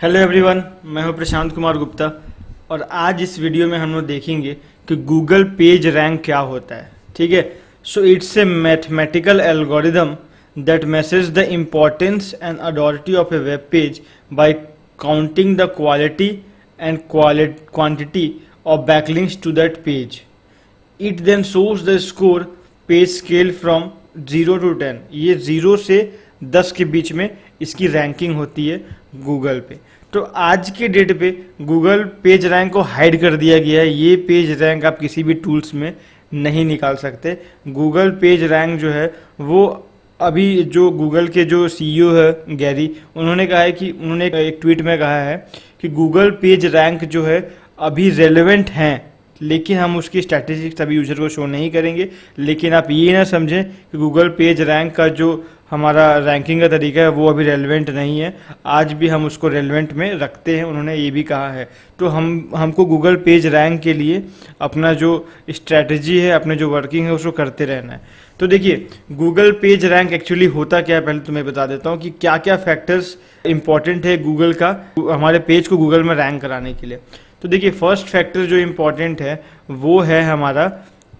Hello everyone, मैं हूं प्रशांत कुमार गुप्ता और आज इस वीडियो में हम लोग देखेंगे कि गूगल पेज रैंक क्या होता है। ठीक है, so it's a mathematical algorithm that measures the importance and authority of a web page by counting the quality and quantity of backlinks to that page. It then shows the score page scale from 0 to 10। ये 0 से 10 के बीच में इसकी ranking होती है Google पे। तो आज के डेट पे गूगल पेज रैंक को हाइड कर दिया गया है। ये पेज रैंक आप किसी भी टूल्स में नहीं निकाल सकते। गूगल पेज रैंक जो है वो अभी जो गूगल के जो सीईओ है गैरी, उन्होंने कहा है कि उन्होंने एक ट्वीट में कहा है कि गूगल पेज रैंक जो है अभी रेलेवेंट हैं, लेकिन हम उसकी स्टैटिस्टिक्स अभी यूजर को शो नहीं करेंगे। लेकिन आप ये ना समझें कि गूगल पेज रैंक का जो हमारा रैंकिंग का तरीका है वो अभी रेलेवेंट नहीं है, आज भी हम उसको रेलेवेंट में रखते हैं, उन्होंने ये भी कहा है। तो हमको गूगल पेज रैंक के लिए अपना जो स्ट्रैटेजी है, अपने जो वर्किंग है उसको करते रहना है। तो देखिए, गूगल पेज रैंक एक्चुअली होता क्या है, पहले तुम्हें बता देता हूँ कि क्या क्या फैक्टर्स इंपॉर्टेंट है गूगल का हमारे पेज को गूगल में रैंक कराने के लिए। तो देखिए, फर्स्ट फैक्टर जो इम्पोर्टेंट है वो है हमारा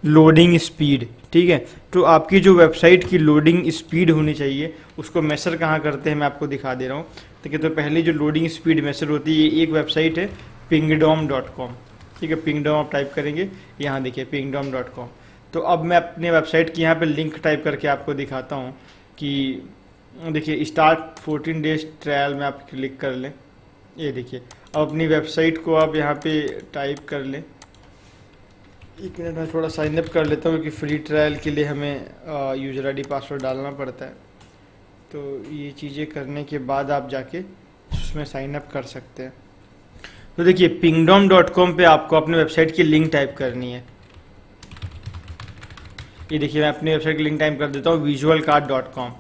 लोडिंग स्पीड। ठीक है, तो आपकी जो वेबसाइट की लोडिंग स्पीड होनी चाहिए, उसको मेजर कहाँ करते हैं मैं आपको दिखा दे रहा हूँ। देखिए, तो पहली जो लोडिंग स्पीड मेजर होती है, ये एक वेबसाइट है pingdom.com। ठीक है, पिंगडॉम आप टाइप करेंगे, यहाँ देखिए pingdom.com। तो अब मैं अपने वेबसाइट की यहाँ पे लिंक टाइप करके आपको दिखाता हूँ कि देखिए, स्टार्ट 14 डेज ट्रायल में आप क्लिक कर लें। ये देखिए, अब अपनी वेबसाइट को आप यहाँ पे टाइप कर लें। एक मिनट में थोड़ा साइन अप कर लेता हूँ, क्योंकि फ्री ट्रायल के लिए हमें यूज़र आईडी पासवर्ड डालना पड़ता है। तो ये चीज़ें करने के बाद आप जाके उसमें साइन अप कर सकते हैं। तो देखिए, pingdom.com पे आपको अपने वेबसाइट की लिंक टाइप करनी है। ये देखिए, मैं अपनी वेबसाइट की लिंक टाइप कर देता हूँ visualcard.com।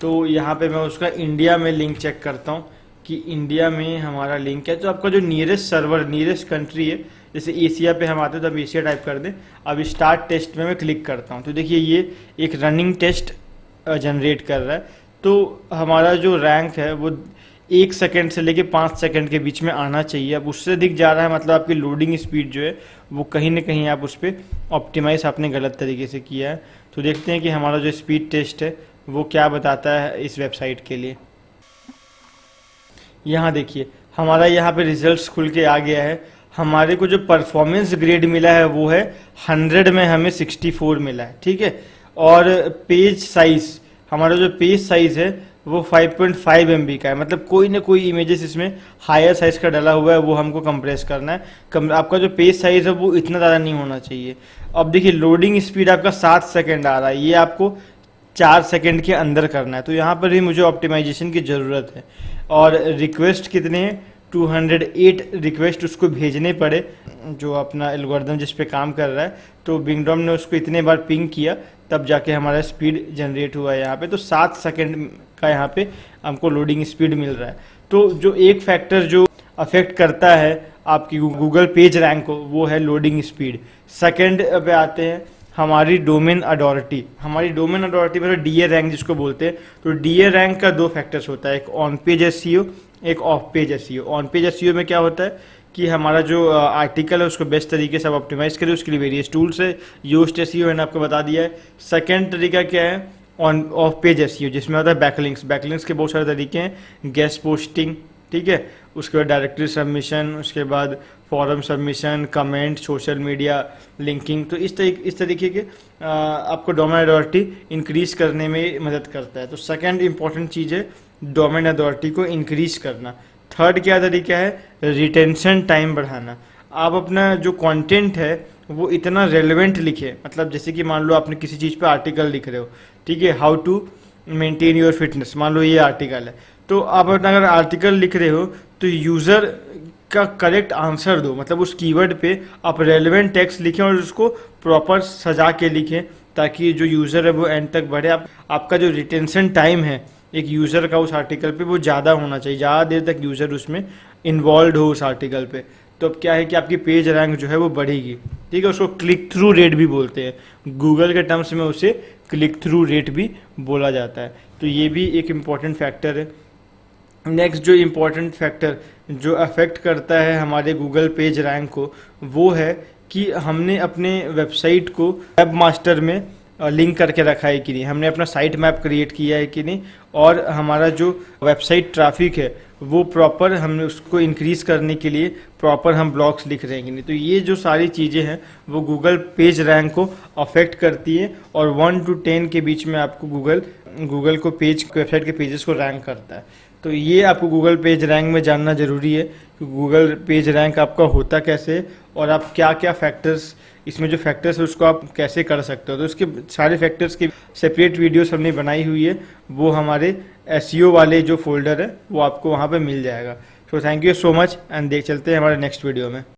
तो यहाँ पे मैं उसका इंडिया में लिंक चेक करता हूँ कि इंडिया में हमारा लिंक है। तो आपका जो नियरेस्ट सर्वर, नियरेस्ट कंट्री है, जैसे एशिया पे हम आते हैं तो अब एशिया टाइप कर दें। अब स्टार्ट टेस्ट में मैं क्लिक करता हूँ, तो देखिए ये एक रनिंग टेस्ट जनरेट कर रहा है। तो हमारा जो रैंक है वो 1 सेकंड से लेके 5 सेकंड के बीच में आना चाहिए। अब उससे दिख जा रहा है, मतलब आपकी लोडिंग स्पीड जो है वो कहीं ना कहीं आप उस पर ऑप्टिमाइज आपने गलत तरीके से किया है। तो देखते हैं कि हमारा जो स्पीड टेस्ट है वो क्या बताता है इस वेबसाइट के लिए। यहाँ देखिए, हमारा यहाँ पे रिजल्ट्स खुल के आ गया है। हमारे को जो परफॉर्मेंस ग्रेड मिला है वो है 100 में हमें 64 मिला है। ठीक है, और पेज साइज, हमारा जो पेज साइज है वो 5.5 MB का है। मतलब कोई ना कोई इमेजेस इसमें हायर साइज का डला हुआ है, वो हमको कंप्रेस करना है। आपका जो पेज साइज है वो इतना ज़्यादा नहीं होना चाहिए। अब देखिए, लोडिंग स्पीड आपका 7 सेकेंड आ रहा है, ये आपको 4 सेकेंड के अंदर करना है। तो यहाँ पर भी मुझे ऑप्टिमाइजेशन की ज़रूरत है। और रिक्वेस्ट कितने हैं, 208 रिक्वेस्ट उसको भेजने पड़े, जो अपना एल्गोरिदम जिस पे काम कर रहा है। तो पिंगडॉम ने उसको इतने बार पिंग किया तब जाके हमारा स्पीड जनरेट हुआ है यहाँ पे। तो 7 सेकेंड का यहाँ पे हमको लोडिंग स्पीड मिल रहा है। तो जो एक फैक्टर जो अफेक्ट करता है आपकी गूगल पेज रैंक को, वो है लोडिंग स्पीड। सेकेंड पे आते हैं हमारी डोमेन अथॉरिटी। हमारी डोमेन अथॉरिटी मतलब डीए रैंक जिसको बोलते हैं। तो डीए रैंक का 2 फैक्टर्स होता है, एक ऑन पेज एसईओ, एक of page SEO. On page SEO में क्या होता है कि हमारा जो आर्टिकल है उसको बेस्ट तरीके से आप ऑप्टिमाइज करें, उसके लिए वेरियस टूल्स है। योस्ट एसईओ मैंने आपको बता दिया है। सेकंड तरीका क्या है, ऑन ऑफ पेज एसईओ, जिसमें होता है बैकलिंक्स। बैकलिंक्स के बहुत सारे तरीके हैं, गेस्ट पोस्टिंग, ठीक है, उसके बाद डायरेक्टरी सबमिशन, उसके बाद forum submission, comment, social media linking. तो इस तरीके के आपको डोमेन अथॉरिटी इंक्रीज करने में मदद करता है। तो सेकंड इंपॉर्टेंट चीज़ है डोमेन अथॉरिटी को इंक्रीज करना। थर्ड क्या तरीका है, रिटेंशन टाइम बढ़ाना। आप अपना जो कंटेंट है वो इतना रेलेवेंट लिखे, मतलब जैसे कि मान लो आपने किसी चीज़ पे आर्टिकल लिख रहे हो, ठीक है, how to maintain your fitness, मान लो ये आर्टिकल है। तो आप अपना अगर आर्टिकल लिख रहे हो तो यूज़र का करेक्ट आंसर दो, मतलब उस कीवर्ड पे आप रेलेवेंट टेक्स्ट लिखें और उसको प्रॉपर सजा के लिखें, ताकि जो यूज़र है वो एंड तक बढ़े। आपका जो रिटेंशन टाइम है एक यूज़र का उस आर्टिकल पे वो ज़्यादा होना चाहिए, ज़्यादा देर तक यूज़र उसमें इन्वॉल्व हो उस आर्टिकल पे। तो अब क्या है कि आपकी पेज रैंक जो है वो बढ़ेगी। ठीक है, उसको क्लिक थ्रू रेट भी बोलते हैं, गूगल के टर्म्स में उसे क्लिक थ्रू रेट भी बोला जाता है। तो ये भी एक इम्पॉर्टेंट फैक्टर है। नेक्स्ट जो इम्पोर्टेंट फैक्टर जो अफेक्ट करता है हमारे गूगल पेज रैंक को, वो है कि हमने अपने वेबसाइट को वेब मास्टर में लिंक करके रखा है कि नहीं, हमने अपना साइट मैप क्रिएट किया है कि नहीं, और हमारा जो वेबसाइट ट्रैफिक है वो प्रॉपर हमने उसको इंक्रीज करने के लिए प्रॉपर हम ब्लॉग्स लिख रहे हैं कि नहीं। तो ये जो सारी चीज़ें हैं वो गूगल पेज रैंक को अफेक्ट करती है, और 1 to 10 के बीच में आपको गूगल को वेबसाइट के पेजेस को रैंक करता है। तो ये आपको गूगल पेज रैंक में जानना ज़रूरी है कि गूगल पेज रैंक आपका होता कैसे है, और आप क्या क्या फैक्टर्स, इसमें जो फैक्टर्स है उसको आप कैसे कर सकते हो। तो इसके सारे फैक्टर्स की सेपरेट वीडियोस हमने बनाई हुई है, वो हमारे एसईओ वाले जो फोल्डर है वो आपको वहाँ पे मिल जाएगा। So thank you so much, and देख चलते हैं हमारे नेक्स्ट वीडियो में।